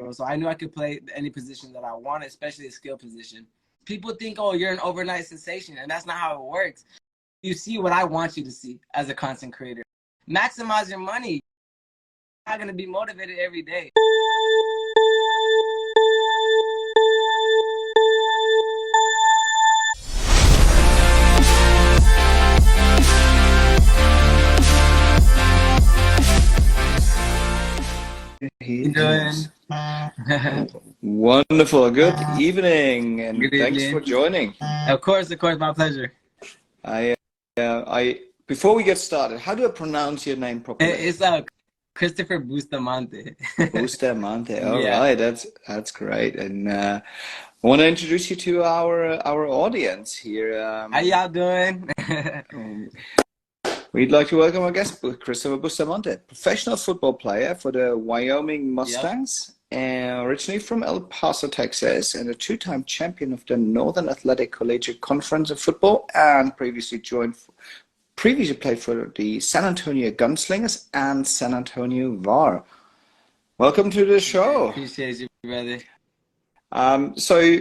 bro. So I knew I could play any position that I wanted, especially a skill position. People think, oh, you're an overnight sensation, and that's not how it works. You see what I want you to see as a content creator. Maximize your money. You're not going to be motivated every day. You doing? Wonderful. Good evening, and Good thanks evening. for joining. Of course, my pleasure. Before we get started, how do I pronounce your name properly? It's Christopher Bustamante. Bustamante. All Yeah. right, that's great. And I want to introduce you to our audience here. How y'all doing? We'd like to welcome our guest, Christopher Bustamante, professional football player for the Wyoming Mustangs, originally from El Paso, Texas, and a two-time champion of the Northern Athletic Collegiate Conference of Football, and previously played for the San Antonio Gunslingers and San Antonio VAR. Welcome to the show. Appreciate you, brother. So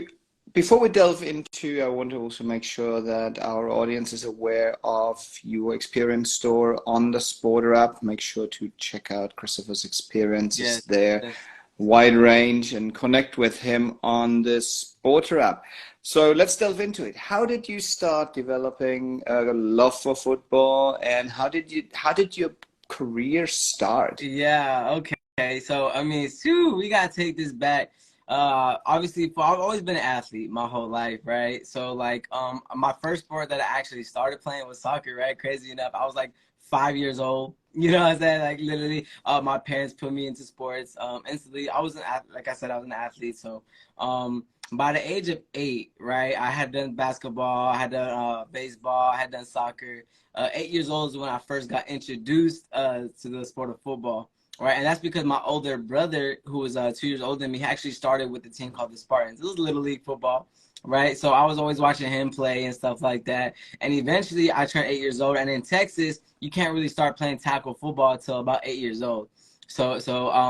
before we delve into, I want to also make sure that our audience is aware of your experience store on the SPRTER app. Make sure to check out Christopher's experiences there, yes. Wide range, and connect with him on the SPRTER app. So let's delve into it. How did you start developing a love for football, and how did your career start? Yeah, okay. So, I mean, we got to take this back. Obviously, I've always been an athlete my whole life, right? So, like, my first sport that I actually started playing was soccer, right? Crazy enough, I was like 5 years old. You know what I'm saying? Like, literally, my parents put me into sports instantly. Like I said, I was an athlete. So, by the age of 8, right, I had done basketball, I had done baseball, I had done soccer. 8 years old is when I first got introduced to the sport of football. Right, and that's because my older brother, who was 2 years older than me, he actually started with the team called the Spartans. It was Little League football, right? So I was always watching him play and stuff like that. And eventually I turned 8 years old. And in Texas, you can't really start playing tackle football until about 8 years old. So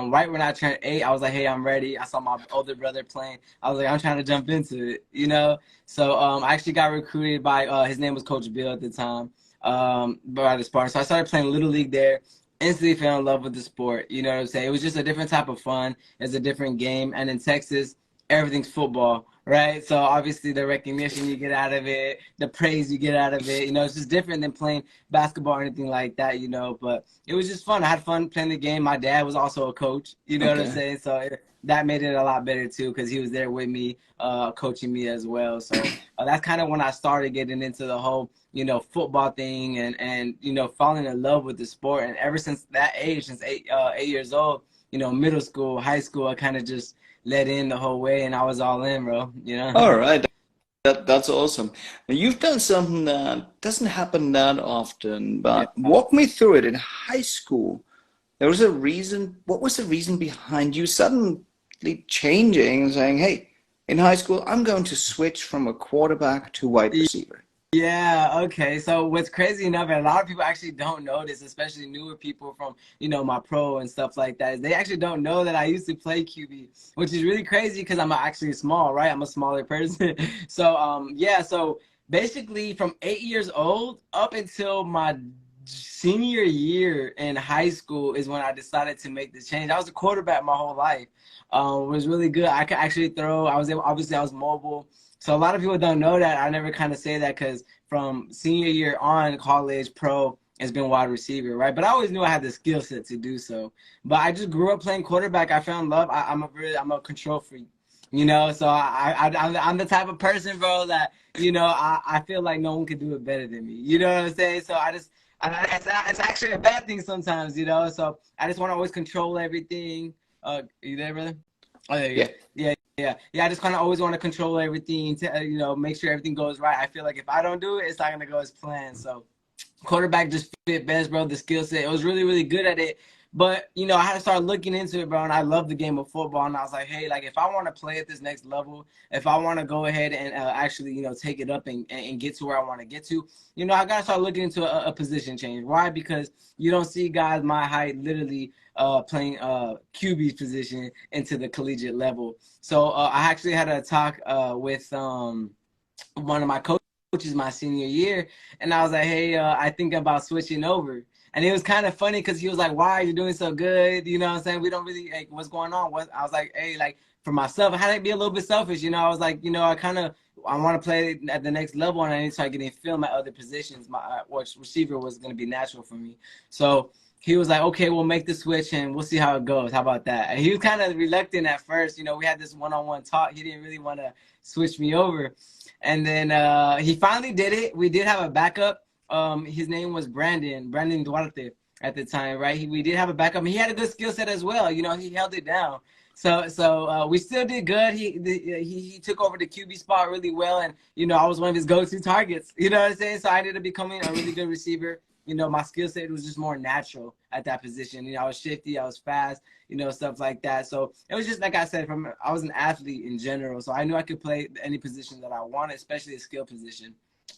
right when I turned 8, I was like, hey, I'm ready. I saw my older brother playing. I was like, I'm trying to jump into it, you know? So I actually got recruited by, his name was Coach Bill at the time, by the Spartans. So I started playing Little League there. Instantly fell in love with the sport. You know what I'm saying? It was just a different type of fun. It's a different game. And in Texas, everything's football, right? So obviously the recognition you get out of it, the praise you get out of it, you know, it's just different than playing basketball or anything like that, you know. But it was just fun. I had fun playing the game. My dad was also a coach, you know what I'm saying? So that made it a lot better too, because he was there with me, coaching me as well. So that's kind of when I started getting into the whole, you know, football thing and you know, falling in love with the sport. And ever since that age, since 8 years old, you know, middle school, high school, I kind of just let in the whole way, and I was all in, bro. You know. All right, that's awesome. Now, you've done something that doesn't happen that often, but walk me through it. In high school, there was a reason. What was the reason behind you suddenly changing and saying, "Hey, in high school, I'm going to switch from a quarterback to wide receiver"? Yeah, okay. So what's crazy enough, and a lot of people actually don't know this, especially newer people from, you know, my pro and stuff like that, is they actually don't know that I used to play QB, which is really crazy because I'm actually small, right? I'm a smaller person. So, yeah, so basically from 8 years old up until my senior year in high school is when I decided to make the change. I was a quarterback my whole life. It was really good. I could actually throw. Obviously I was mobile. So a lot of people don't know that. I never kind of say that because from senior year on, college, pro, it's been wide receiver, right? But I always knew I had the skill set to do so. But I just grew up playing quarterback. I found love. I'm a control freak, you know? So I'm the type of person, bro, that, you know, I feel like no one could do it better than me. You know what I'm saying? So it's actually a bad thing sometimes, you know? So I just want to always control everything. You there, brother? Oh, there you go. Yeah. I just kind of always want to control everything to, you know, make sure everything goes right. I feel like if I don't do it, it's not going to go as planned. So quarterback just fit best, bro. The skill set, it was really, really good at it. But, you know, I had to start looking into it, bro, and I love the game of football. And I was like, hey, like, if I want to play at this next level, if I want to go ahead and actually, you know, take it up and get to where I want to get to, you know, I got to start looking into a position change. Why? Because you don't see guys my height literally playing QB's position into the collegiate level. So I actually had a talk with one of my coaches my senior year, and I was like, hey, I think about switching over. And it was kind of funny because he was like, why are you doing so good? You know what I'm saying? We don't really, like, what's going on? I was like, hey, like, for myself, I had to be a little bit selfish. You know, I was like, you know, I want to play at the next level, and I need to start getting film at other positions. My which receiver was going to be natural for me. So he was like, okay, we'll make the switch, and we'll see how it goes. How about that? And he was kind of reluctant at first. You know, we had this one-on-one talk. He didn't really want to switch me over. And then he finally did it. We did have a backup. His name was Brandon Duarte at the time, right? We did have a backup. He had a good skill set as well. You know, he held it down. So we still did good. He took over the QB spot really well, and you know, I was one of his go-to targets. You know what I'm saying? So I ended up becoming a really good receiver. You know, my skill set was just more natural at that position. You know, I was shifty, I was fast, you know, stuff like that. So it was just like I said, I was an athlete in general, so I knew I could play any position that I wanted, especially a skill position.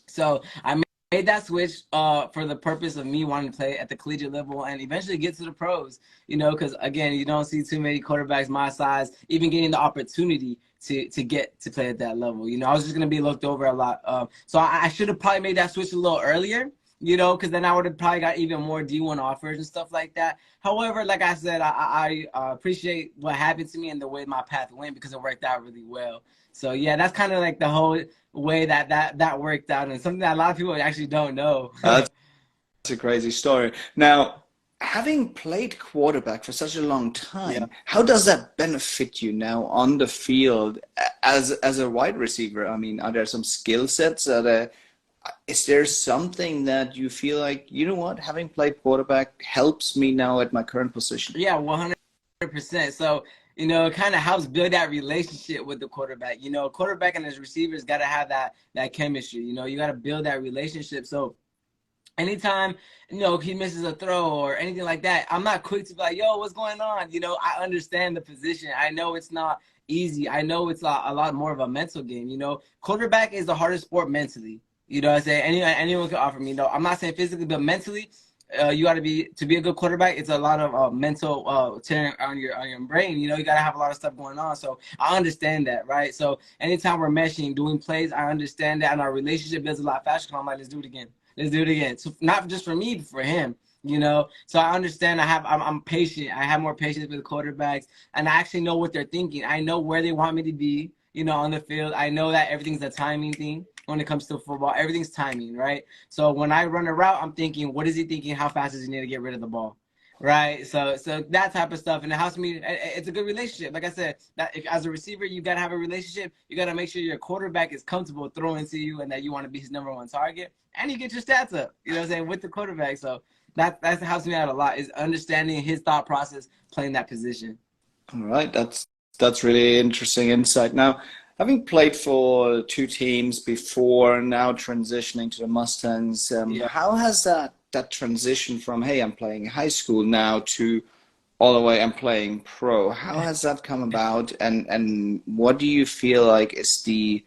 So I made that switch for the purpose of me wanting to play at the collegiate level and eventually get to the pros, you know, because again, you don't see too many quarterbacks my size even getting the opportunity to get to play at that level. You know, I was just going to be looked over a lot. So I should have probably made that switch a little earlier, you know, because then I would have probably got even more D1 offers and stuff like that. However, like I said, I appreciate what happened to me and the way my path went because it worked out really well. So yeah, that's kind of like the whole way that worked out, and something that a lot of people actually don't know. That's a crazy story. Now, having played quarterback for such a long Yeah. time, how does that benefit you now on the field as a wide receiver? I mean, are there some skill sets that is there something that you feel like, you know what, having played quarterback helps me now at my current position? Yeah, 100%. So, you know, it kind of helps build that relationship with the quarterback. You know, a quarterback and his receivers got to have that chemistry. You know, you got to build that relationship. So anytime, you know, he misses a throw or anything like that, I'm not quick to be like, yo, what's going on? You know, I understand the position. I know it's not easy. I know it's a lot more of a mental game. You know, quarterback is the hardest sport mentally. You know what I'm saying? Anyone can offer me. No, I'm not saying physically, but mentally, you got to be a good quarterback. It's a lot of mental tearing on your brain. You know, you got to have a lot of stuff going on. So I understand that, right? So anytime we're meshing, doing plays, I understand that, and our relationship builds a lot faster. I'm like, let's do it again. Let's do it again. So not just for me, but for him. You know, so I understand. I'm patient. I have more patience with quarterbacks, and I actually know what they're thinking. I know where they want me to be. You know, on the field. I know that everything's a timing thing when it comes to football. Everything's timing, right? So when I run a route, I'm thinking, what is he thinking? How fast does he need to get rid of the ball? Right. So that type of stuff. And it helps me. It's a good relationship. Like I said, that if, as a receiver, you got to have a relationship. You got to make sure your quarterback is comfortable throwing to you and that you want to be his number one target. And you get your stats up, you know what I'm saying, with the quarterback. So that helps me out a lot, is understanding his thought process, playing that position. All right, that's really interesting insight. Now, having played for two teams before, now transitioning to the Mustangs, Yeah. how has that transition from, hey, I'm playing high school now to all the way I'm playing pro, how has that come about, and what do you feel like is the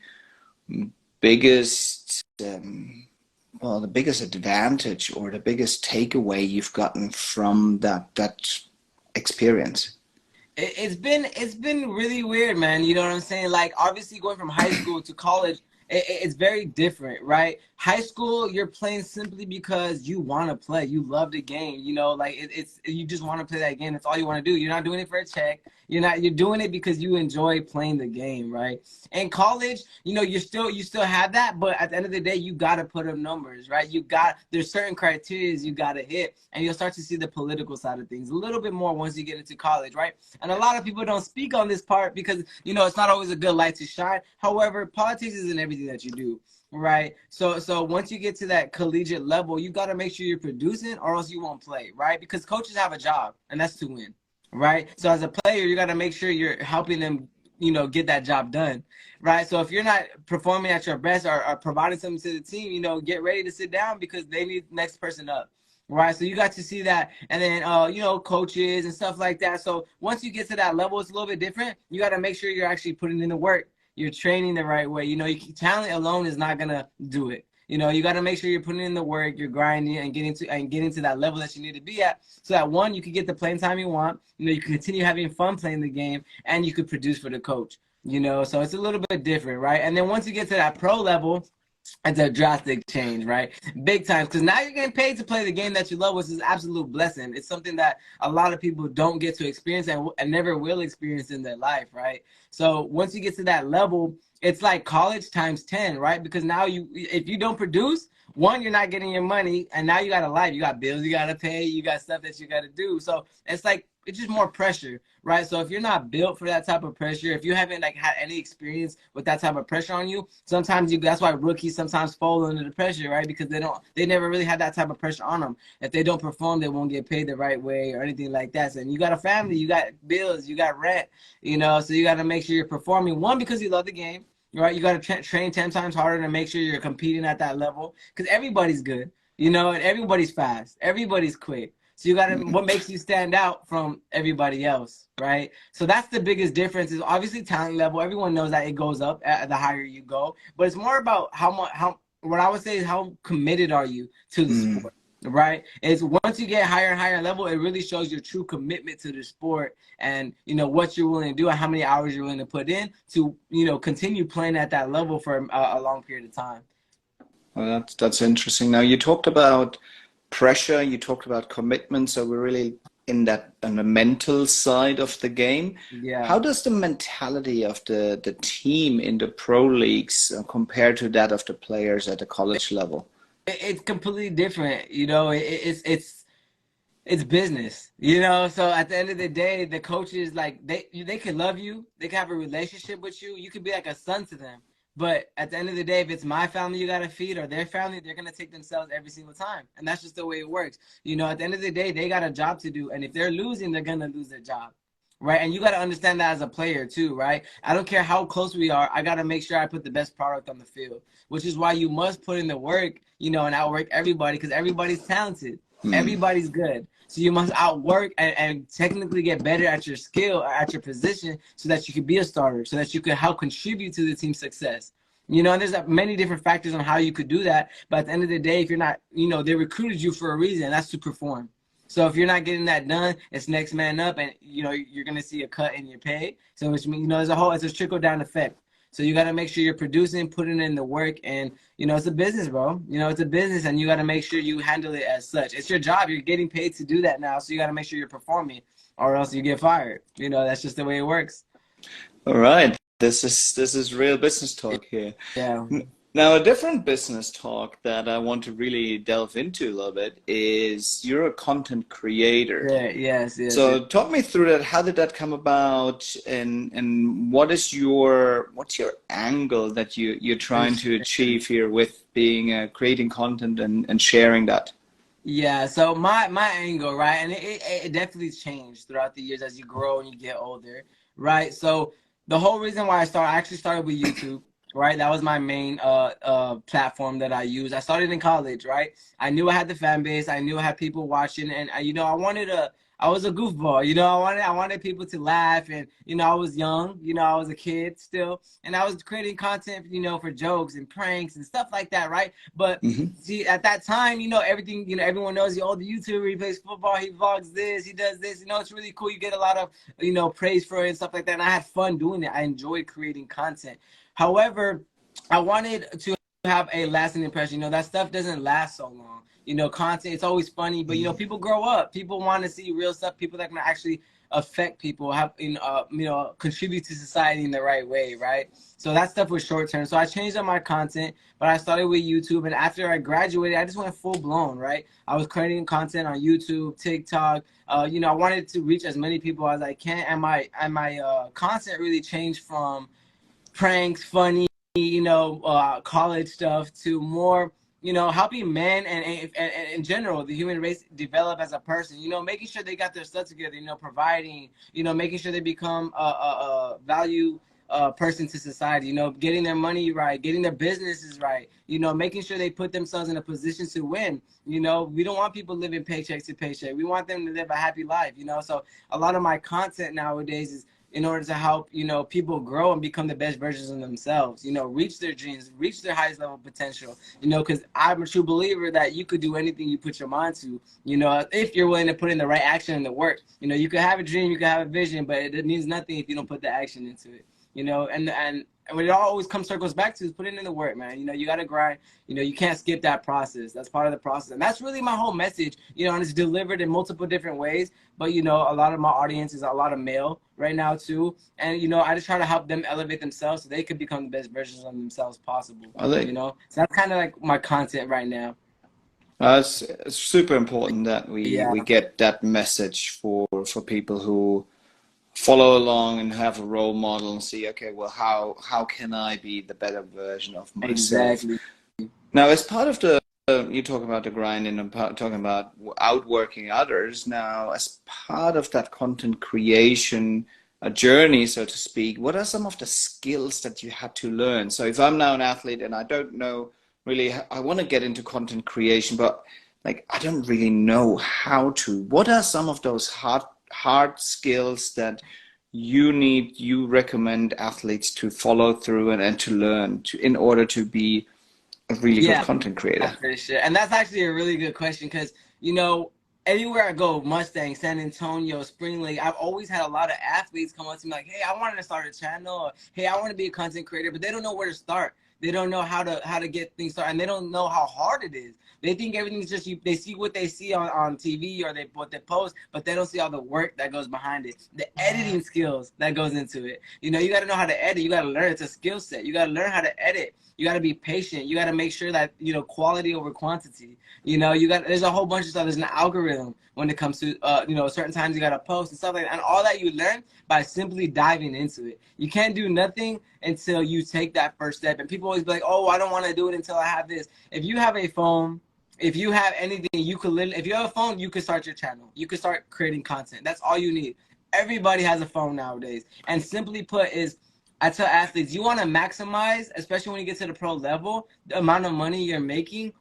biggest the biggest advantage or the biggest takeaway you've gotten from that experience? It's been really weird, man. You know what I'm saying? Like, obviously going from high school to college, it's very different, right? High school, you're playing simply because you want to play. You love the game, you know, like it's you just want to play that game. That's all you want to do. You're not doing it for a check. You're doing it because you enjoy playing the game, right? In college, you know, you still have that, but at the end of the day, you got to put up numbers, right? There's certain criteria you got to hit, and you'll start to see the political side of things a little bit more once you get into college, right? And a lot of people don't speak on this part because, you know, it's not always a good light to shine. However, politics isn't everything that you do, right? So once you get to that collegiate level, you got to make sure you're producing or else you won't play, right? Because coaches have a job, and that's to win, right? So as a player, you got to make sure you're helping them, you know, get that job done, right? So if you're not performing at your best or providing something to the team, you know, get ready to sit down because they need the next person up, right? So you got to see that, and then you know, coaches and stuff like that. So once you get to that level, it's a little bit different. You got to make sure you're actually putting in the work. You're training the right way. You know, talent alone is not gonna do it. You know, you got to make sure you're putting in the work, you're grinding, and getting to that level that you need to be at, so that one, you can get the playing time you want. You know, you can continue having fun playing the game, and you could produce for the coach. You know, so it's a little bit different, right? And then once you get to that pro level, it's a drastic change, right? Big time, because now you're getting paid to play the game that you love, which is an absolute blessing. It's something that a lot of people don't get to experience and never will experience in their life, right? So once you get to that level, it's like college times 10, right? Because now if you don't produce, one, you're not getting your money, and now you got a life. You got bills you got to pay. You got stuff that you got to do. So it's like, it's just more pressure, right? So if you're not built for that type of pressure, if you haven't like had any experience with that type of pressure on you, sometimes that's why rookies sometimes fall under the pressure, right? Because they never really had that type of pressure on them. If they don't perform, they won't get paid the right way or anything like that. So, and you got a family, you got bills, you got rent, you know, so you got to make sure you're performing, one, because you love the game, right? You got to train 10 times harder to make sure you're competing at that level, because everybody's good, you know, and everybody's fast, everybody's quick. So you got to, what makes you stand out from everybody else, right? So that's the biggest difference, is obviously talent level. Everyone knows that it goes up the higher you go, but it's more about what I would say is how committed are you to the Mm. sport, right? It's once you get higher and higher level, it really shows your true commitment to the sport, and, you know, what you're willing to do and how many hours you're willing to put in to, you know, continue playing at that level for a long period of time. Well, that's interesting. Now, you talked about pressure, you talked about commitment, so we're really in that on the mental side of the game. Yeah. How does the mentality of the team in the pro leagues compare to that of the players at the college level? It's completely different, you know. It's business, you know. So at the end of the day, the coaches, like, they can love you, they can have a relationship with you, you could be like a son to them. But at the end of the day, if it's my family you gotta feed or their family, they're gonna take themselves every single time, and that's just the way it works. You know, at the end of the day, they got a job to do, and if they're losing, they're gonna lose their job, right? And you got to understand that as a player too, right? I don't care how close we are, I got to make sure I put the best product on the field, which is why you must put in the work, you know, and outwork everybody, because everybody's talented, Hmm. everybody's good. So you must outwork and technically get better at your skill, at your position, so that you can be a starter, so that you can help contribute to the team's success. You know, and there's many different factors on how you could do that. But at the end of the day, if you're not, you know, they recruited you for a reason, and that's to perform. So if you're not getting that done, it's next man up, and, you know, you're gonna see a cut in your pay. So which means, you know, it's a trickle down effect. So you got to make sure you're producing, putting in the work, and, you know, it's a business, bro. You know, it's a business, and you got to make sure you handle it as such. It's your job. You're getting paid to do that now, so you got to make sure you're performing, or else you get fired. You know, that's just the way it works. All right, this is real business talk here. Yeah. Now, a different business talk that I want to really delve into a little bit is you're a content creator. Yeah. Yes. Yes. Yes. So talk me through that. How did that come about, and what's your angle that you're trying to achieve here with being creating content and sharing that? Yeah, so my angle, right, and it definitely changed throughout the years as you grow and you get older, right? So the whole reason why I actually started with YouTube, right? That was my main platform that I used. I started in college, right? I knew I had the fan base, I knew I had people watching, and you know, I was a goofball, you know. I wanted people to laugh, and, you know, I was young, you know, I was a kid still, and I was creating content, you know, for jokes and pranks and stuff like that, right? But Hmm. see, at that time, you know, everything, you know, everyone knows the old YouTuber, he plays football, he vlogs this, he does this, you know, it's really cool. You get a lot of, you know, praise for it and stuff like that. And I had fun doing it. I enjoyed creating content. However, I wanted to have a lasting impression. You know, that stuff doesn't last so long. You know, content, it's always funny, but, you know, people grow up. People want to see real stuff, people that can actually affect people, have, you know, contribute to society in the right way, right? So that stuff was short term. So I changed up my content, but I started with YouTube, and after I graduated, I just went full blown, right? I was creating content on YouTube, TikTok. You know, I wanted to reach as many people as I can, and my content really changed from pranks, funny, you know, college stuff, to more, you know, helping men and in general the human race develop as a person. You know, making sure they got their stuff together. You know, providing. You know, making sure they become a value person to society, you know, getting their money right, getting their businesses right, you know, making sure they put themselves in a position to win. You know, we don't want people living paycheck to paycheck. We want them to live a happy life, you know. So a lot of my content nowadays is in order to help, you know, people grow and become the best versions of themselves, you know, reach their dreams, reach their highest level potential, you know, because I'm a true believer that you could do anything you put your mind to, you know, if you're willing to put in the right action and the work. You know, you could have a dream, you could have a vision, but it means nothing if you don't put the action into it, you know. And what it always circles back to is putting in the work, man. You know, you got to grind. You know, you can't skip that process. That's part of the process. And that's really my whole message, you know, and it's delivered in multiple different ways. But, you know, a lot of my audience is a lot of male right now, too. And, you know, I just try to help them elevate themselves so they could become the best versions of themselves possible, you know. So that's kind of like my content right now. It's super important that Yeah, we get that message for people who follow along and have a role model and see, okay, well, how can I be the better version of myself? exactly. Now, as part of the you talk about the grinding and talking about outworking others. Now, as part of that content creation journey, so to speak, what are some of the skills that you had to learn? So if I'm now an athlete and I don't know really, I want to get into content creation, but like I don't really know how to. What are some of those hard skills that you recommend athletes to follow through and to learn in order to be a really good Yeah, content creator? for sure. And that's actually a really good question because, you know, everywhere I go, Mustang, San Antonio, Spring Lake, I've always had a lot of athletes come up to me like, hey, I wanted to start a channel, or hey, I want to be a content creator, but they don't know where to start. They don't know how to get things started, and they don't know how hard it is. They think everything's just they see what they see on TV or what they post, but they don't see all the work that goes behind it, the editing skills that goes into it. You know, you got to know how to edit. You got to learn. It's a skill set. You got to learn how to edit. You got to be patient. You got to make sure that, you know, quality over quantity. You know, there's a whole bunch of stuff. There's an algorithm when it comes to, you know, certain times you got to post and stuff like that. And all that you learn by simply diving into it. You can't do nothing until you take that first step. And people always be like, oh, I don't want to do it until I have this. If you have a phone, if you have anything, you could literally, if you have a phone, you could start your channel. You could start creating content. That's all you need. Everybody has a phone nowadays. And simply put is, I tell athletes, you want to maximize, especially when you get to the pro level, the amount of money you're making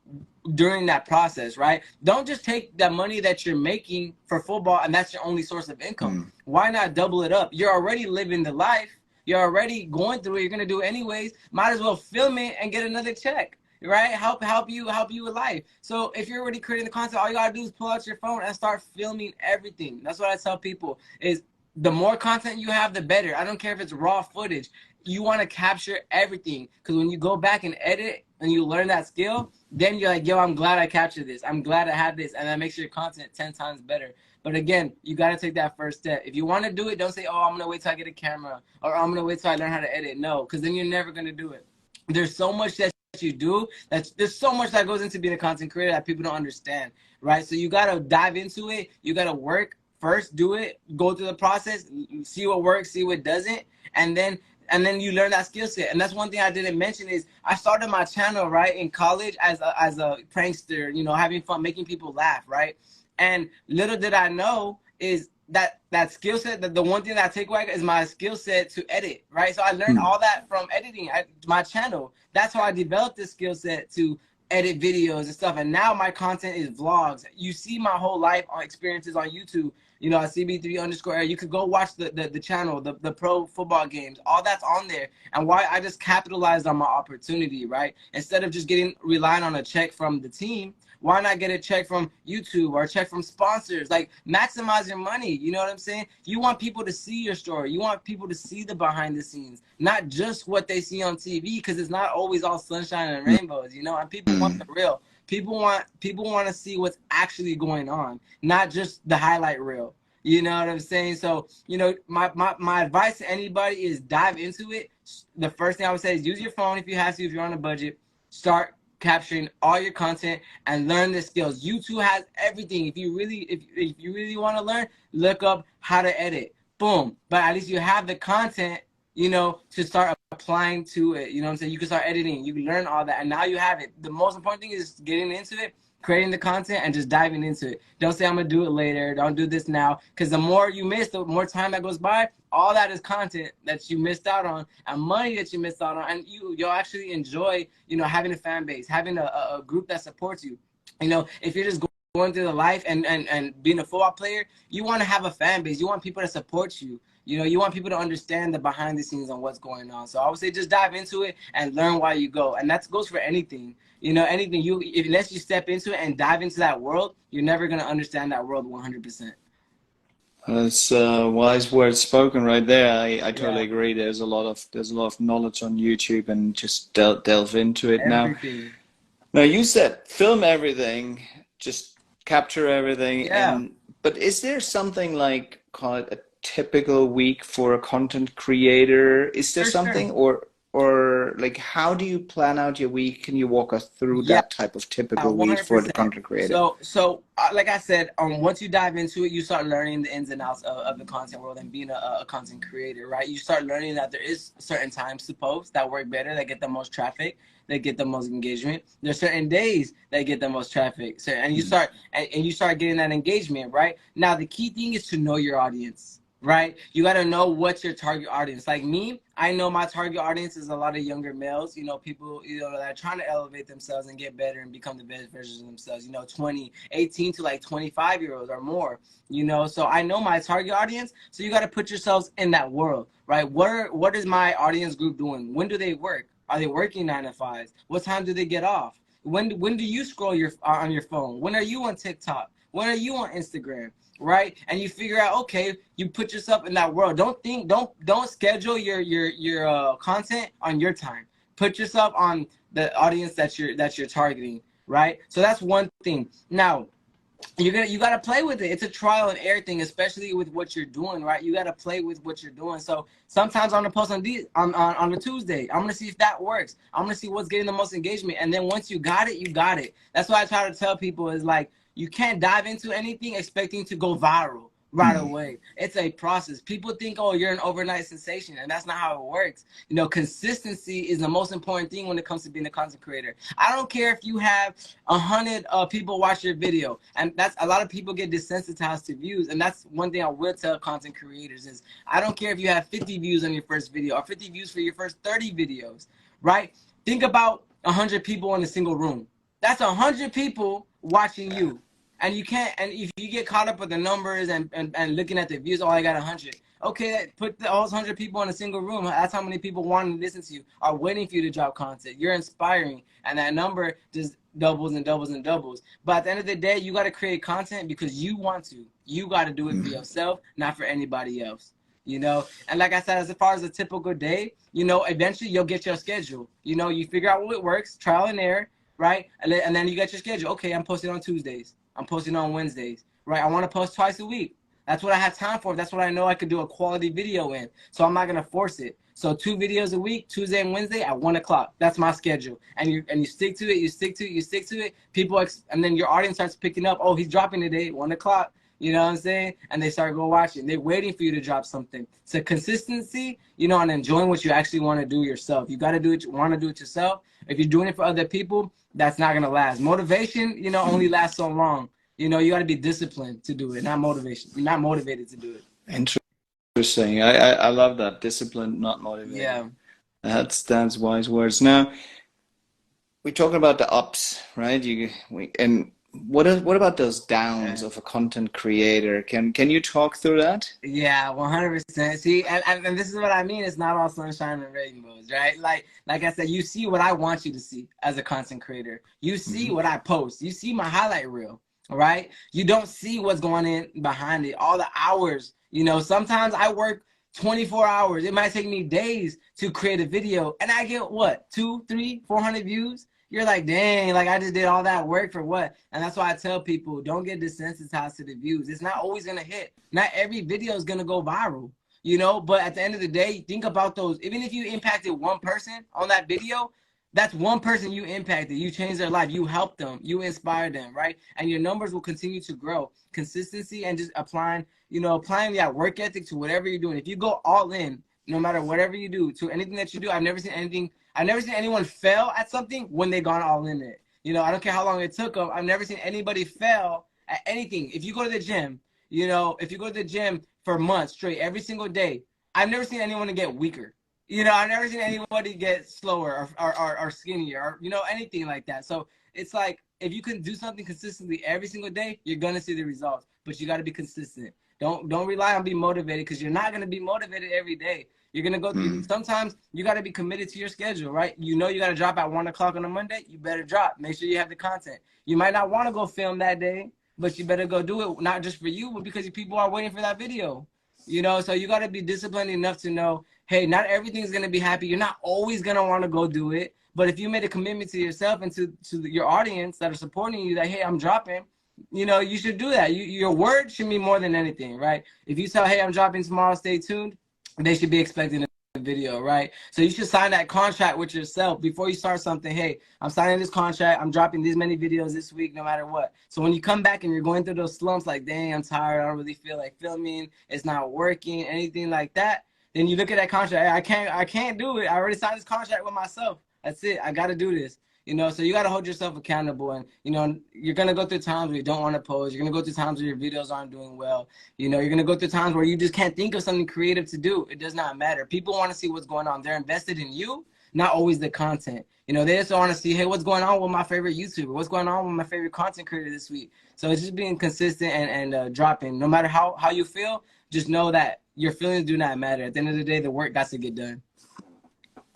during that process, right? Don't just take that money that you're making for football and that's your only source of income. Mm. Why not double it up? You're already living the life. You're already going through it. You're going to do it anyways. Might as well film it and get another check, right? Help you with life. So if you're already creating the content, all you got to do is pull out your phone and start filming everything. That's what I tell people is, the more content you have, the better. I don't care if it's raw footage. You want to capture everything, because when you go back and edit and you learn that skill, then you're like, yo, I'm glad I captured this. I'm glad I have this. And that makes your content 10 times better. But again, you got to take that first step. If you want to do it, don't say, oh, I'm going to wait till I get a camera, or I'm going to wait till I learn how to edit. No, because then you're never going to do it. There's so much that you do. There's so much that goes into being a content creator that people don't understand, right? So you got to dive into it. You got to work. First, do it, go through the process, see what works, see what doesn't, and then you learn that skill set. And that's one thing I didn't mention is I started my channel, right, in college as a prankster, you know, having fun, making people laugh, right? And little did I know is that skill set, that the one thing that I take away is my skill set to edit, right? So I learned all that from editing my channel. That's how I developed this skill set to edit videos and stuff. And now my content is vlogs. You see my whole life experiences on YouTube. You know, at CB3_. You could go watch the channel, the pro football games. All that's on there. And why I just capitalized on my opportunity, right? Instead of just relying on a check from the team, why not get a check from YouTube or a check from sponsors? Like, maximize your money. You know what I'm saying? You want people to see your story. You want people to see the behind the scenes, not just what they see on TV, because it's not always all sunshine and rainbows, you know? And people want the real. People want to see what's actually going on, not just the highlight reel. You know what I'm saying? So, you know, my advice to anybody is dive into it. The first thing I would say is use your phone if you have to, if you're on a budget. Start capturing all your content and learn the skills. YouTube has everything. If you really want to learn, look up how to edit. Boom. But at least you have the content, you know, to start applying to it. You know what I'm saying? You can start editing. You can learn all that. And now you have it. The most important thing is getting into it, creating the content and just diving into it. Don't say I'm gonna do it later. Don't do this now, because the more you miss, the more time that goes by. All that is content that you missed out on and money that you missed out on, and you'll actually enjoy, you know, having a fan base, having a group that supports you. You know, if you're just going through the life and being a football player, you want to have a fan base. You want people to support you. You know, you want people to understand the behind the scenes on what's going on. So I would say just dive into it and learn while you go. And that goes for anything. You know, anything unless you step into it and dive into that world, you're never going to understand that world 100%. That's wise words spoken right there. I Yeah, totally agree. There's a lot of knowledge on YouTube, and just delve into it now. everything. Now you said film everything, just capture everything, Yeah, but is there something like, call it a typical week for a content creator? Is there for sure. something, or like how do you plan out your week? Can you walk us through Yeah. that type of typical week for the 100%. content creator? So, like I said, once you dive into it, you start learning the ins and outs of the content world and being a content creator, right? You start learning that there is certain times to post that work better, that get the most traffic, that get the most engagement. There's certain days that get the most traffic. So, and Mm. you start getting that engagement, right? Now, the key thing is to know your audience. Right, you got to know what's your target audience. Like me, I know my target audience is a lot of younger males. You know, people, you know, that are trying to elevate themselves and get better and become the best versions of themselves. You know, 18 to like 25-year-olds or more. You know, so I know my target audience. So you got to put yourselves in that world, right? What is my audience group doing? When do they work? Are they working 9 to 5s? What time do they get off? When do you scroll on your phone? When are you on TikTok? When are you on Instagram? Right, and you figure out, okay, you put yourself in that world. Don't schedule your content on your time. Put yourself on the audience that you're targeting, right? So that's one thing. Now you gotta play with it. It's a trial and error thing, especially with what you're doing, right? You gotta play with what you're doing. So sometimes I'm gonna post on a Tuesday. I'm gonna see if that works. I'm gonna see what's getting the most engagement. And then once you got it, you got it. That's why I try to tell people is like, you can't dive into anything expecting to go viral right Mm. away. It's a process. People think, oh, you're an overnight sensation, and that's not how it works. You know, consistency is the most important thing when it comes to being a content creator. I don't care if you have 100 people watch your video, and that's a lot of people get desensitized to views. And that's one thing I will tell content creators is, I don't care if you have 50 views on your first video or 50 views for your first 30 videos, right? Think about 100 people in a single room. That's 100 people watching you. And you can't, and if you get caught up with the numbers and looking at the views, oh, I got 100. Okay, put all those 100 people in a single room. That's how many people want to listen to you, are waiting for you to drop content. You're inspiring, and that number just doubles and doubles and doubles. But at the end of the day, you got to create content because you want to. You got to do it for Mm. yourself, not for anybody else. You know, and like I said, as far as a typical day, you know, eventually you'll get your schedule. You know, you figure out what works, trial and error, right? And then you get your schedule. Okay, I'm posting on Tuesdays. I'm posting on Wednesdays, right? I want to post twice a week. That's what I have time for. That's what I know I could do a quality video in. So I'm not gonna force it. So 2 videos a week, Tuesday and Wednesday at 1 o'clock. That's my schedule. And you stick to it. You stick to it. You stick to it. And then your audience starts picking up. Oh, he's dropping today at 1 o'clock. You know what I'm saying? And they start go watching. They're waiting for you to drop something. So consistency, you know, and enjoying what you actually want to do yourself. You got to do it. You want to do it yourself. If you're doing it for other people, that's not gonna last. Motivation, you know, only lasts so long. You know, you got to be disciplined to do it, not motivation. You're not motivated to do it. Interesting. I love that. Disciplined, not motivated. Yeah, That's wise words. Now we're talking about the ups, right? And what about those downs yeah, of a content creator? Can you talk through that? yeah, 100%. See, and this is what I mean. It's not all sunshine and rainbows, right? Like I said, you see what I want you to see as a content creator. You see Hmm. what I post. You see my highlight reel, right? You don't see what's going in behind it. All the hours. You know, sometimes I work 24 hours. It might take me days to create a video, and I get what, 2, 3, 400 views. You're like, dang, like I just did all that work for what? And that's why I tell people, don't get desensitized to the views. It's not always gonna hit. Not every video is gonna go viral, you know. But at the end of the day, think about those. Even if you impacted one person on that video, that's one person you impacted. You changed their life. You helped them. You inspired them, right? And your numbers will continue to grow. Consistency and just applying that work ethic to whatever you're doing. If you go all in, no matter whatever you do, to anything that you do, I've never seen anyone fail at something when they gone all in it. You know, I don't care how long it took them. I've never seen anybody fail at anything. If you go to the gym, you know, if you go to the gym for months straight, every single day, I've never seen anyone get weaker. You know, I've never seen anybody get slower or skinnier or, you know, anything like that. So it's like, if you can do something consistently every single day, you're going to see the results. But you got to be consistent. Don't rely on being motivated, because you're not going to be motivated every day. You're going to go through, sometimes you got to be committed to your schedule, right? You know you got to drop at 1 o'clock on a Monday. You better drop. Make sure you have the content. You might not want to go film that day, but you better go do it, not just for you, but because people are waiting for that video. You know, so you got to be disciplined enough to know, hey, not everything's going to be happy. You're not always going to want to go do it. But if you made a commitment to yourself and to your audience that are supporting you, that, hey, I'm dropping, you know, you should do that. Your word should mean more than anything, right? If you tell, hey, I'm dropping tomorrow, stay tuned, they should be expecting a video, right? So you should sign that contract with yourself before you start something. Hey, I'm signing this contract. I'm dropping these many videos this week, no matter what. So when you come back and you're going through those slumps, like, dang, I'm tired, I don't really feel like filming, it's not working, anything like that, then you look at that contract. Hey, I can't do it. I already signed this contract with myself. That's it. I got to do this. You know, so you got to hold yourself accountable. And, you know, you're going to go through times where you don't want to post. You're going to go through times where your videos aren't doing well. You know, you're going to go through times where you just can't think of something creative to do. It does not matter. People want to see what's going on. They're invested in you, not always the content. You know, they just want to see, hey, what's going on with my favorite YouTuber? What's going on with my favorite content creator this week? So it's just being consistent and dropping. No matter how you feel, just know that your feelings do not matter. At the end of the day, the work got to get done.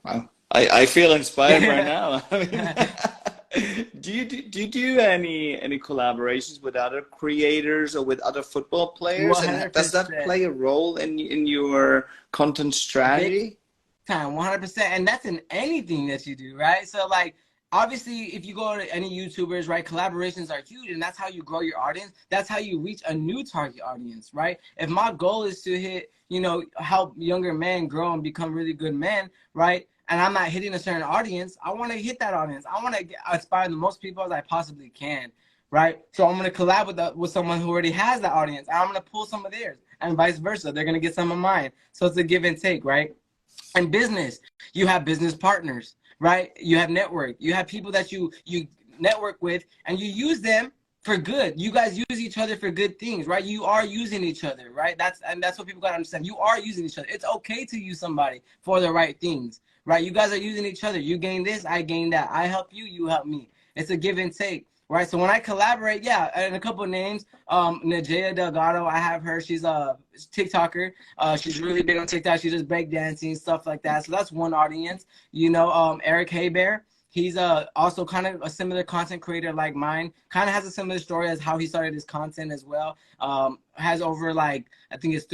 Wow. I feel inspired right now. I mean, do you do any collaborations with other creators or with other football players? 100%. And does that play a role in your content strategy? Big time, 100%. And that's in anything that you do, right? So, like, obviously, if you go to any YouTubers, right, collaborations are huge, and that's how you grow your audience. That's how you reach a new target audience, right? If my goal is to hit, you know, help younger men grow and become really good men, right? And I'm not hitting a certain audience, I want to hit that audience. I want to inspire the most people as I possibly can, right? So I'm going to collab with someone who already has that audience, and I'm going to pull some of theirs, and vice versa. They're going to get some of mine. So it's a give and take, right? In business, you have business partners, right? You have network. You have people that you network with, and you use them for good. You guys use each other for good things, right? You are using each other, right? That's what people got to understand. You are using each other. It's okay to use somebody for the right things, right? You guys are using each other. You gain this, I gain that. I help you, you help me. It's a give and take, right? So when I collaborate, yeah, and a couple of names, Najea Delgado, I have her. She's a TikToker. She's really big on TikTok. She does breakdancing, stuff like that. So that's one audience. You know, Eric Haybear. He's also kind of a similar content creator like mine. Kind of has a similar story as how he started his content as well. Has over, like, I think it's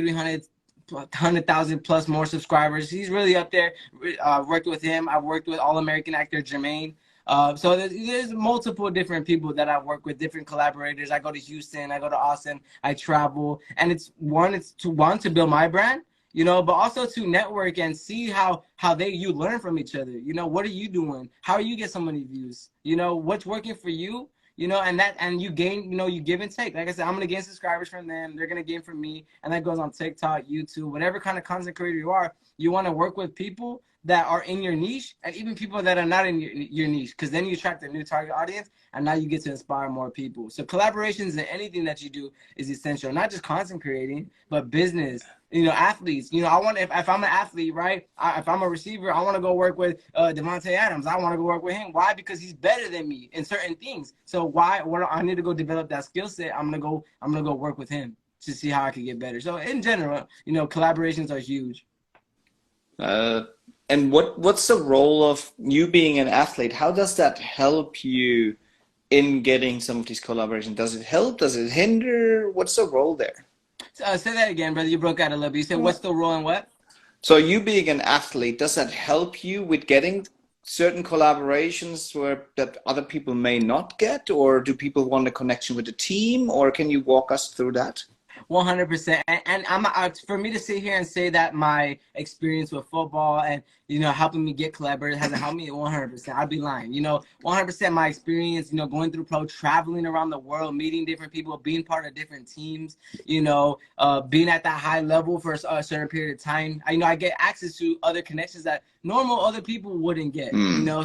100,000 plus more subscribers. He's really up there. Worked with him. I've worked with All-American actor Jermaine. So there's multiple different people that I work with, different collaborators. I go to Houston, I go to Austin, I travel, and it's to build my brand, you know, but also to network and see how you learn from each other. You know, what are you doing? How are you get so many views? You know, what's working for you? You know, and you gain, you know, you give and take. Like I said, I'm gonna gain subscribers from them. They're gonna gain from me, and that goes on TikTok, YouTube, whatever kind of content creator you are. You want to work with people that are in your niche, and even people that are not in your niche, because then you attract a new target audience, and now you get to inspire more people. So collaborations in anything that you do is essential, not just content creating, but business. You know, athletes. You know, I want if I'm an athlete, right? If I'm a receiver, I want to go work with Devontae Adams. I want to go work with him. Why? Because he's better than me in certain things. So why? What I need to go develop that skill set. I'm gonna go work with him to see how I can get better. So in general, you know, collaborations are huge. And what's the role of you being an athlete? How does that help you in getting some of these collaborations? Does it help? Does it hinder? What's the role there? Say that again, brother. You broke out a little bit. You said, what's the role and what? So you being an athlete, does that help you with getting certain collaborations that other people may not get? Or do people want a connection with the team? Or can you walk us through that? 100%. And for me to sit here and say that my experience with football and, helping me get collaborators hasn't helped me 100%. I'd be lying. 100% my experience, going through pro, traveling around the world, meeting different people, being part of different teams, being at that high level for a certain period of time. I get access to other connections that normal other people wouldn't get,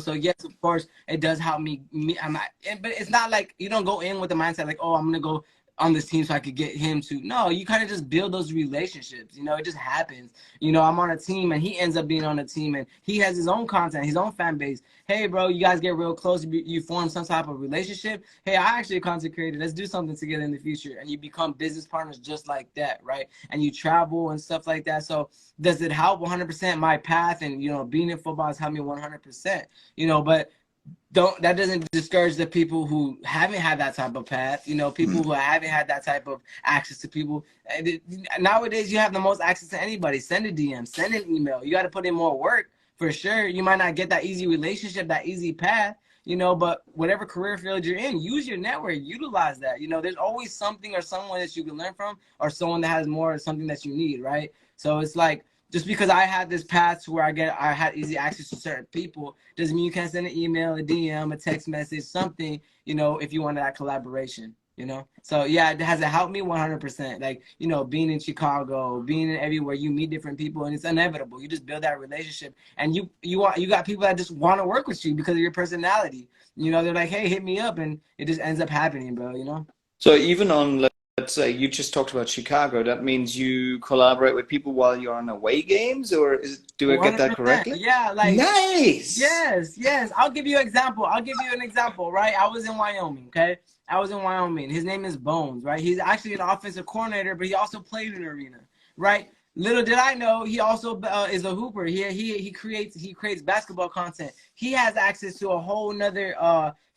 So yes, of course, it does help me. But it's not like you don't go in with the mindset like, oh, I'm going to go on this team so I could get him to. No, you kind of just build those relationships. It just happens. I'm on a team and he ends up being on a team and he has his own content, his own fan base. Hey, bro, you guys get real close. You form some type of relationship. Hey, I actually a content creator. Let's do something together in the future. And you become business partners just like that, right? And you travel and stuff like that. So does it help? 100%. My path and, being in football has helped me 100%, but that doesn't discourage the people who haven't had that type of path, people who haven't had that type of access to people. Nowadays, you have the most access to anybody. Send a DM, send an email. You got to put in more work for sure. You might not get that easy relationship, that easy path, but whatever career field you're in, use your network, utilize that. There's always something or someone that you can learn from or someone that has more or something that you need, right? So it's like, just because I had this path to where I had easy access to certain people doesn't mean you can't send an email, a DM, a text message, something, if you want that collaboration, So yeah, has it helped me 100%? Like, being in Chicago, being in everywhere, you meet different people and it's inevitable. You just build that relationship and you got people that just want to work with you because of your personality. They're like, hey, hit me up, and it just ends up happening, bro, So even on, let's say you just talked about Chicago, that means you collaborate with people while you're on away games, or do I get that 100%. correctly? Yeah, like Nice. yes. I'll give you an example, right? I was in Wyoming, okay? I was in Wyoming. His name is Bones, right? He's actually an offensive coordinator, but he also played in the arena, right? Little did I know, he also is a hooper. He creates basketball content. He has access to a whole nother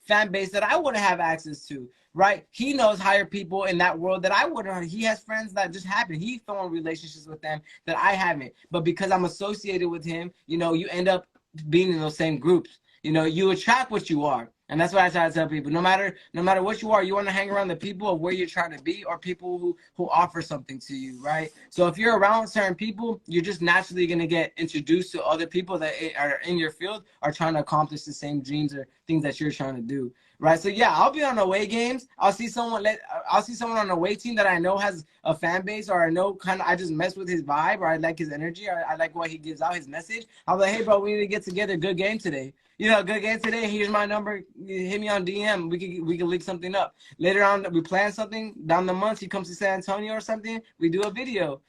fan base that I wouldn't have access to, right? He knows higher people in that world that I wouldn't. He has friends that just happen. He's formed relationships with them that I haven't. But because I'm associated with him, you end up being in those same groups. You attract what you are. And that's what I try to tell people. No matter what you are, you want to hang around the people of where you're trying to be or people who offer something to you, right? So if you're around certain people, you're just naturally going to get introduced to other people that are in your field are trying to accomplish the same dreams or things that you're trying to do, right? So yeah, I'll be on away games. I'll see someone on an away team that I know has a fan base, or I know I just mess with his vibe, or I like his energy, or I like what he gives out, his message. I'll be like, hey bro, we need to get together. Good game today. Good game today. Here's my number. Hit me on DM. We can link something up. Later on, we plan something down the month. He comes to San Antonio or something. We do a video.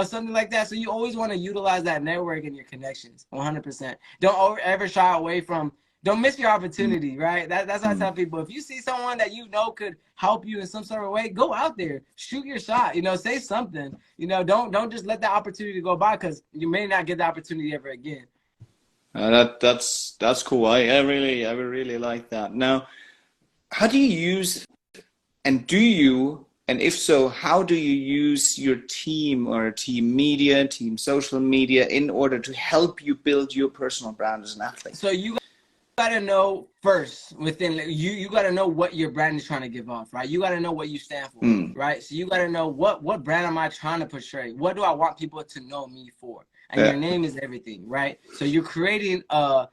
Something like that. So you always want to utilize that network and your connections. 100%. Don't ever shy away from. Don't miss your opportunity, right? That's what I tell people. If you see someone that could help you in some sort of way, go out there, shoot your shot. Say something. Don't just let that opportunity go by, because you may not get the opportunity ever again. That's cool. I really like that. Now, how do you use, and if so, how do you use your team or team media, team social media in order to help you build your personal brand as an athlete? So you gotta know first within you gotta know what your brand is trying to give off, right? You gotta know what you stand for, right? So you gotta know what brand am I trying to portray? What do I want people to know me for? And your name is everything, right? So you're creating a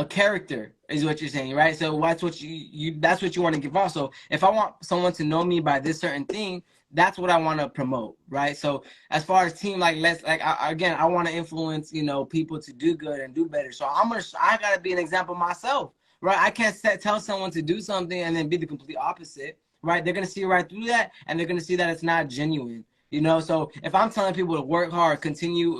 character is what you're saying, right? So that's what that's what you want to give off. So if I want someone to know me by this certain thing, that's what I want to promote, right? So as far as team, I want to influence, people to do good and do better. So I gotta be an example myself, right? I can't tell someone to do something and then be the complete opposite, right? They're gonna see right through that, and they're gonna see that it's not genuine. So if I'm telling people to work hard, continue,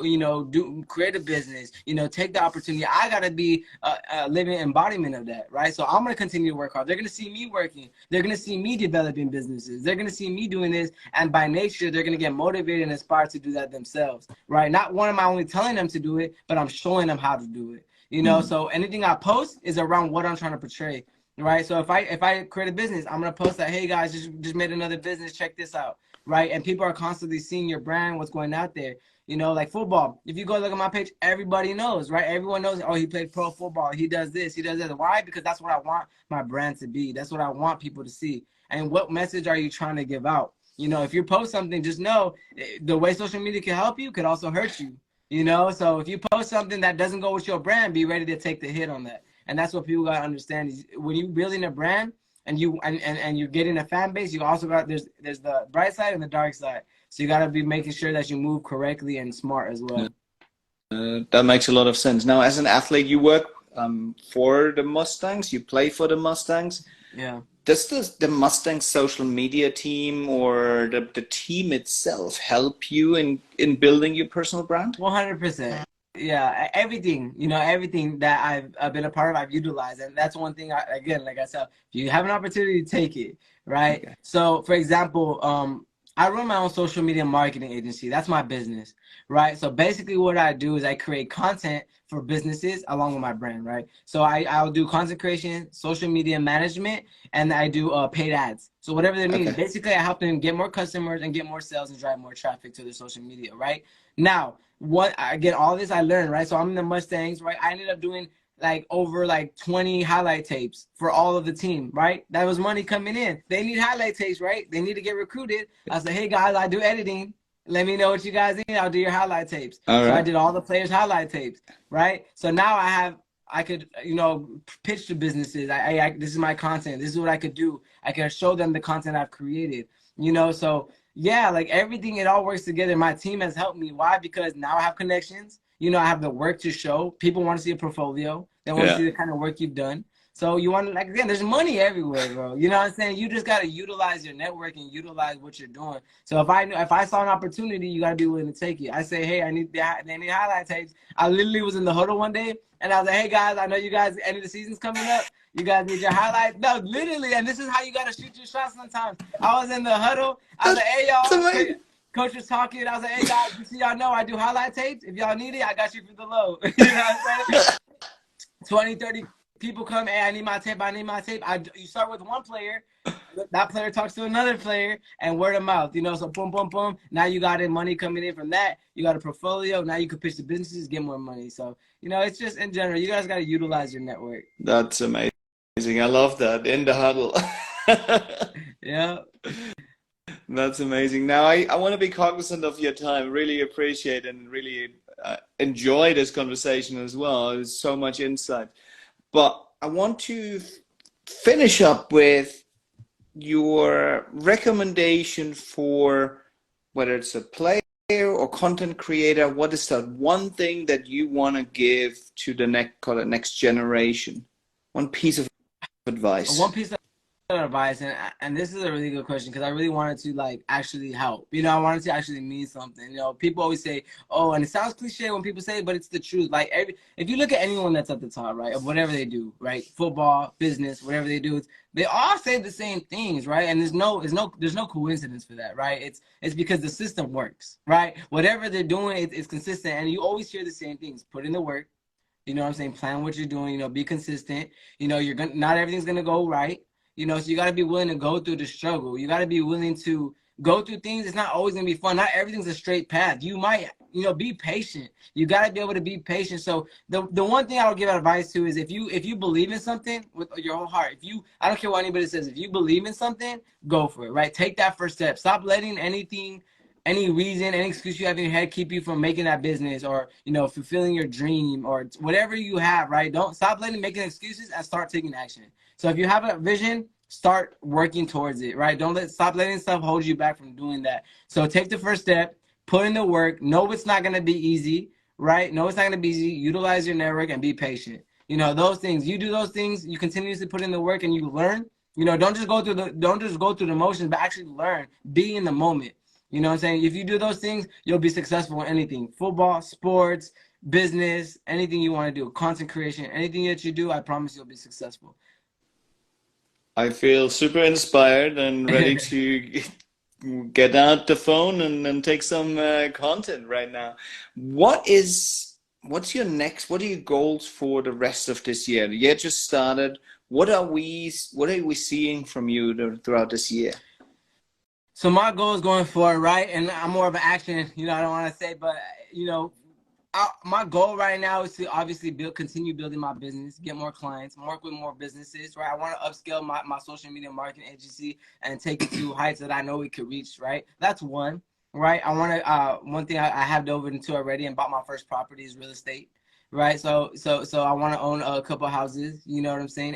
create a business, take the opportunity, I got to be a living embodiment of that, right? So I'm going to continue to work hard. They're going to see me working. They're going to see me developing businesses. They're going to see me doing this. And by nature, they're going to get motivated and inspired to do that themselves, right? Not one am I only telling them to do it, but I'm showing them how to do it, So anything I post is around what I'm trying to portray, right? So if I create a business, I'm going to post that, hey guys, just made another business, check this out. Right, and people are constantly seeing your brand, what's going out there. Like football. If you go look at my page, everybody knows, right? Everyone knows. Oh, he played pro football. He does this. He does that. Why? Because that's what I want my brand to be. That's what I want people to see. And what message are you trying to give out? You know, if you post something, just know the way social media can help you could also hurt you. You know, so if you post something that doesn't go with your brand, be ready to take the hit on that. And that's what people gotta understand is when you're building a brand and you're getting a fan base, you also got there's the bright side and the dark side. So you gotta be making sure that you move correctly and smart as well. That makes a lot of sense. Now, as an athlete, you work for the Mustangs, you play for the Mustangs. Yeah. Does the Mustangs social media team or the team itself help you in building your personal brand? 100%. Yeah, everything, you know, everything that I've been a part of, I've utilized. And that's one thing, again, like I said, if you have an opportunity, take it, right? Okay. So, for example, I run my own social media marketing agency. That's my business, right? So basically what I do is I create content for businesses along with my brand, right? So I'll do content creation, social media management, and I do paid ads. So whatever they mean, Okay. basically I help them get more customers and get more sales and drive more traffic to their social media, right? Now, what again, all this I learned, right? So I'm in the Mustangs, right? I ended up doing like over like 20 highlight tapes for all of the team, right? That was money coming in. They need highlight tapes, right? They need to get recruited. I said, hey guys, I do editing. Let me know what you guys need. I'll do your highlight tapes. All So I right. did all the players' highlight tapes, right? So now I could, you know, pitch to businesses. This is my content. This is what I could do. I can show them the content I've created, you know? So yeah, like everything, it all works together. My team has helped me. Why? Because now I have connections. You know, I have the work to show. People want to see a portfolio. They want to Yeah. see the kind of work you've done. So you want to, like, again, there's money everywhere, bro. You know what I'm saying? You just got to utilize your network and utilize what you're doing. So if I saw an opportunity, you got to be willing to take it. I say, hey, they need highlight tapes. I literally was in the huddle one day and I was like, hey guys, I know you guys, end of the season's coming up. You guys need your highlights. No, literally, and this is how you got to shoot your shots sometimes. I was in the huddle. I was like, hey, That's y'all. amazing. Coach was talking. I was like, hey, guys, just so y'all know, I do highlight tapes. If y'all need it, I got you for the low. You know what I'm saying? 20, 30 people come, hey, I need my tape, I need my tape. You start with one player, that player talks to another player, and word of mouth, you know, so boom, boom, boom. Now you got money coming in from that. You got a portfolio. Now you can pitch to businesses, get more money. So, you know, it's just in general, you guys got to utilize your network. That's amazing. I love that. In the huddle. Yeah. That's amazing. Now, I want to be cognizant of your time. Really appreciate and really enjoy this conversation as well. There's so much insight. But I want to finish up with your recommendation for whether it's a player or content creator. What is that one thing that you want to give to the next generation? One piece of advice. One piece of advice, and this is a really good question because I really wanted to like actually help. You know, I wanted to actually mean something. You know, people always say, "Oh," and it sounds cliche when people say it, but it's the truth. Like if you look at anyone that's at the top, right, of whatever they do, right, football, business, whatever they do, they all say the same things, right? And there's no coincidence for that, right? It's because the system works, right? Whatever they're doing, it's consistent, and you always hear the same things. Put in the work. You know what I'm saying? Plan what you're doing. You know, be consistent. You know, not everything's gonna go right. You know, so you got to be willing to go through the struggle. You got to be willing to go through things. It's not always going to be fun. Not everything's a straight path. You might, you know, be patient. You got to be able to be patient. So the one thing I would give advice to is if you believe in something with your whole heart, I don't care what anybody says, if you believe in something, go for it, right? Take that first step. Stop letting any reason, any excuse you have in your head keep you from making that business or, you know, fulfilling your dream or whatever you have, right? Don't stop making excuses and start taking action. So if you have a vision, start working towards it, right? Stop letting stuff hold you back from doing that. So take the first step, put in the work. Know it's not going to be easy, right? Know it's not going to be easy. Utilize your network and be patient. You know, those things, you do those things, you continuously put in the work and you learn. You know, don't just go through the motions, but actually learn. Be in the moment. You know what I'm saying? If you do those things, you'll be successful in anything. Football, sports, business, anything you want to do, content creation, anything that you do, I promise you'll be successful. I feel super inspired and ready to get out the phone and take some content right now. What's your what are your goals for the rest of this year? The year just started. What are we seeing from you throughout this year? So my goal is going forward, right? And I'm more of an action, you know, I don't want to say, but, you know, my goal right now is to obviously continue building my business, get more clients, work with more businesses, right? I want to upscale my social media marketing agency and take it to heights that I know we could reach, right? That's one, right? I want to, one thing I have dove into already and bought my first property is real estate, right? So I want to own a couple houses, you know what I'm saying?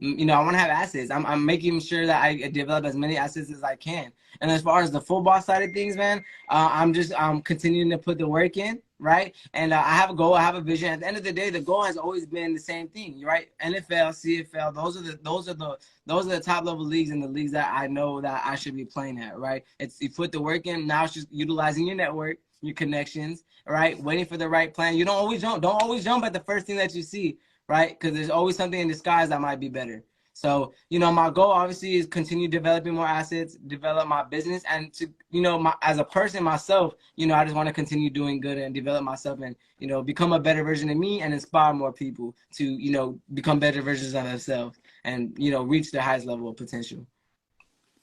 You know, I want to have assets. I'm making sure that I develop as many assets as I can. And as far as the football side of things, man, I'm continuing to put the work in, right? And I have a goal, I have a vision. At the end of the day, the goal has always been the same thing, right? NFL, CFL, those are the top level leagues and the leagues that I know that I should be playing at, right? It's you put the work in. Now it's just utilizing your network, your connections, right? Waiting for the right plan. You don't always jump at the first thing that you see, right? Because there's always something in disguise that might be better. So, you know, my goal obviously is continue developing more assets, develop my business, and to, you know, as a person myself, you know, I just want to continue doing good and develop myself and, you know, become a better version of me and inspire more people to, you know, become better versions of themselves and, you know, reach the highest level of potential.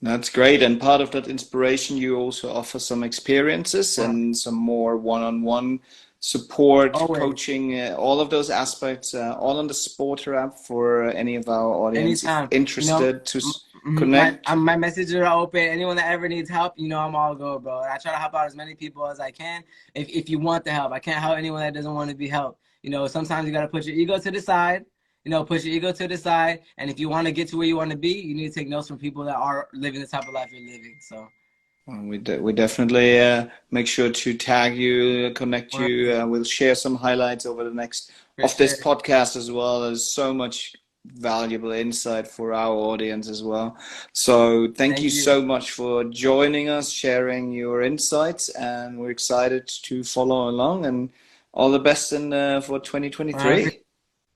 That's great. And part of that inspiration, you also offer some experiences Wow. and some more one-on-one support, Always, coaching, all of those aspects, all on the SPRTER app for any of our audience if anytime, you know. interested to My connect. my messages are open. Anyone that ever needs help, you know, I'm all go, bro. And I try to help out as many people as I can. If you want the help, I can't help anyone that doesn't want to be helped. You know, sometimes you got to put your ego to the side. You know, put your ego to the side. And if you want to get to where you want to be, you need to take notes from people that are living the type of life you're living. So, We definitely make sure to tag you, connect you. 100%, We'll share some highlights over the next for of this sure. podcast as well. There's so much valuable insight for our audience as well. So thank you Thank you. so much for joining us, sharing your insights, and we're excited to follow along. And all the best in for 100%. 2023.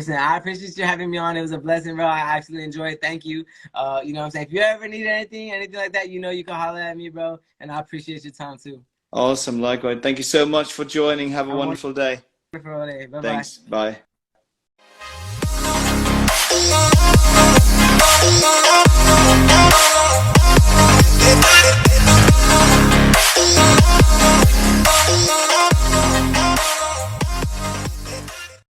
I appreciate you having me on. It was a blessing, bro. I actually enjoyed it. Thank you. You know what I'm saying? If you ever need anything like that, you know you can holler at me, bro. And I appreciate your time too. Awesome, likewise. Thank you so much for joining. Have a Have a wonderful day. wonderful day. Bye bye. Thanks. Bye.